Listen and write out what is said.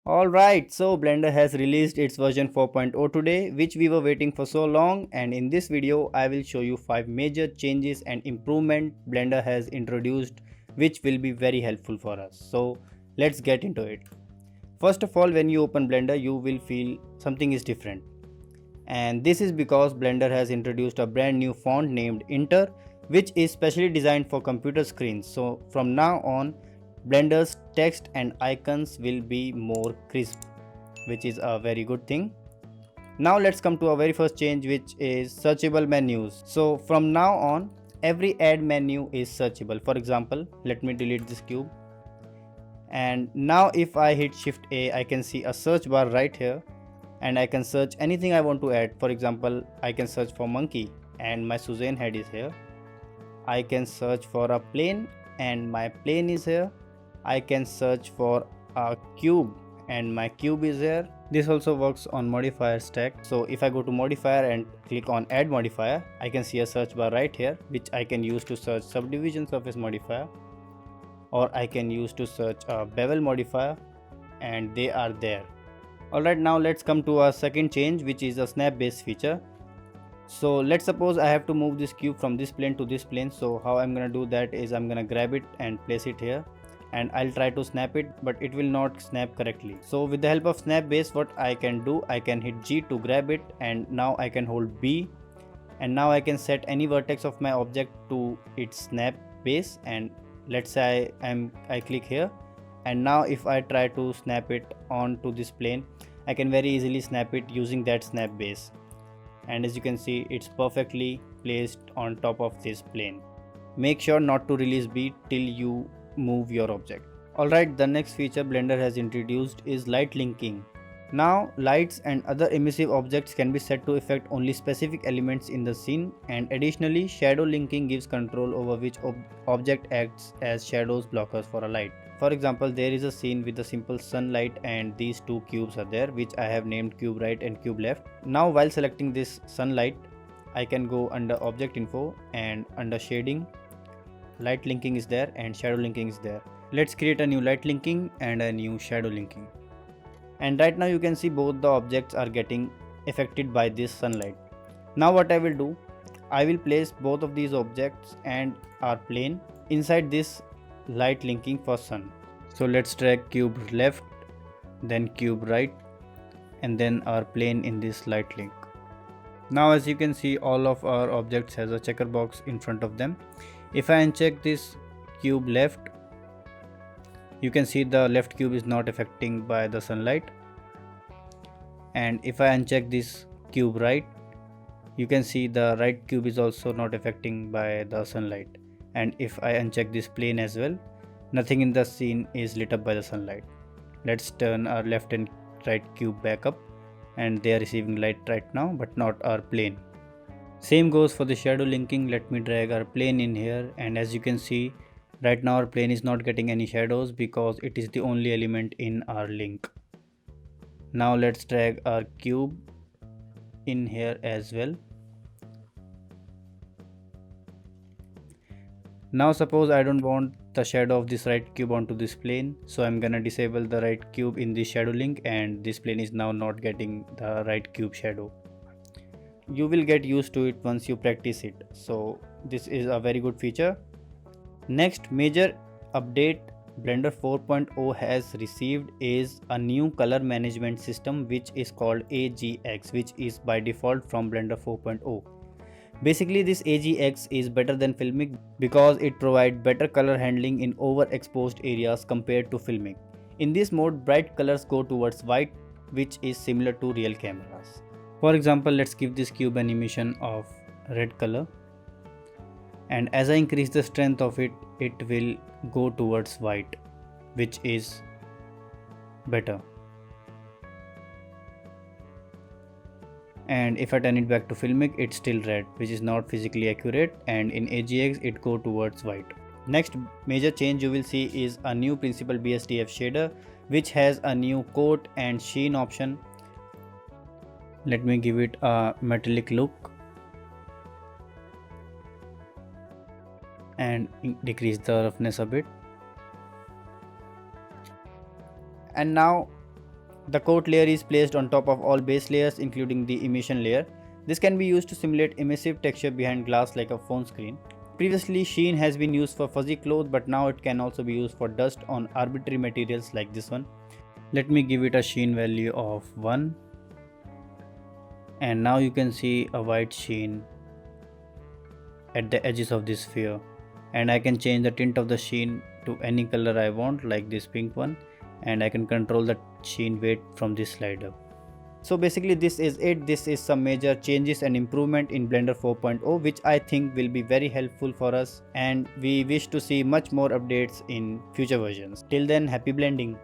Alright, so Blender has released its version 4.0 today, which we were waiting for so long, and in this video I will show you 5 major changes and improvement Blender has introduced which will be very helpful for us. So let's get into it. First of all, when you open Blender you will feel something is different, and this is because Blender has introduced a brand new font named Inter, which is specially designed for computer screens. So from now on, Blender's text and icons will be more crisp, which is a very good thing. Now let's come to our very first change, which is searchable menus. So from now on, every add menu is searchable. For example, let me delete this cube, and now if I hit Shift A, I can see a search bar right here, and I can search anything I want to add. For example, I can search for monkey and my Suzanne head is here. I can search for a plane and my plane is here. I can search for a cube and my cube is here. This also works on modifier stack. So if I go to modifier and click on add modifier, I can see a search bar right here, which I can use to search subdivision surface modifier, or I can use to search a bevel modifier, and they are there. Alright, now let's come to our second change, which is a snap based feature. So let's suppose I have to move this cube from this plane to this plane. So how I'm gonna do that is I'm gonna grab it and place it here, and I'll try to snap it, but it will not snap correctly. So with the help of snap base, what I can do, I can hit G to grab it, and now I can hold B, and now I can set any vertex of my object to its snap base, and let's say I click here, and now if I try to snap it onto this plane, I can very easily snap it using that snap base, and as you can see, it's perfectly placed on top of this plane. Make sure not to release B till you move your object. Alright, the next feature Blender has introduced is light linking. Now lights and other emissive objects can be set to affect only specific elements in the scene, and additionally shadow linking gives control over which object acts as shadows blockers for a light. For example, there is a scene with a simple sunlight and these two cubes are there, which I have named cube right and cube left. Now while selecting this sunlight, I can go under object info, and under shading, light linking is there and shadow linking is there. Let's create a new light linking and a new shadow linking. And right now you can see both the objects are getting affected by this sunlight. Now what I will do, I will place both of these objects and our plane inside this light linking for sun. So let's drag cube left, then cube right, and then our plane in this light link. Now as you can see, all of our objects has a checker box in front of them. If I uncheck this cube left, you can see the left cube is not affecting by the sunlight, and if I uncheck this cube right, you can see the right cube is also not affecting by the sunlight, and if I uncheck this plane as well, nothing in the scene is lit up by the sunlight. Let's turn our left and right cube back up, and they are receiving light right now but not our plane. Same goes for the shadow linking. Let me drag our plane in here, and as you can see, right now our plane is not getting any shadows because it is the only element in our link. Now let's drag our cube in here as well. Now suppose I don't want the shadow of this right cube onto this plane, so I'm gonna disable the right cube in this shadow link, and this plane is now not getting the right cube shadow. You will get used to it once you practice it, so this is a very good feature. Next major update Blender 4.0 has received is a new color management system, which is called AGX, which is by default from Blender 4.0. Basically this AGX is better than Filmic because it provides better color handling in overexposed areas compared to Filmic. In this mode, bright colors go towards white, which is similar to real cameras. For example, let's give this cube an emission of red color, and as I increase the strength of it, it will go towards white, which is better. And if I turn it back to Filmic, it's still red, which is not physically accurate, and in AGX it go towards white. Next major change you will see is a new Principal BSDF shader, which has a new coat and sheen option. Let me give it a metallic look and decrease the roughness a bit. And now The coat layer is placed on top of all base layers including the emission layer. This can be used to simulate emissive texture behind glass like a phone screen. Previously, sheen has been used for fuzzy cloth, but now it can also be used for dust on arbitrary materials like this one. Let me give it a sheen value of 1, and now you can see a white sheen at the edges of this sphere, and I can change the tint of the sheen to any color I want, like this pink one, and I can control the sheen weight from this slider. So basically this is it. This is some major changes and improvement in Blender 4.0 which I think will be very helpful for us, and we wish to see much more updates in future versions. Till then, happy blending.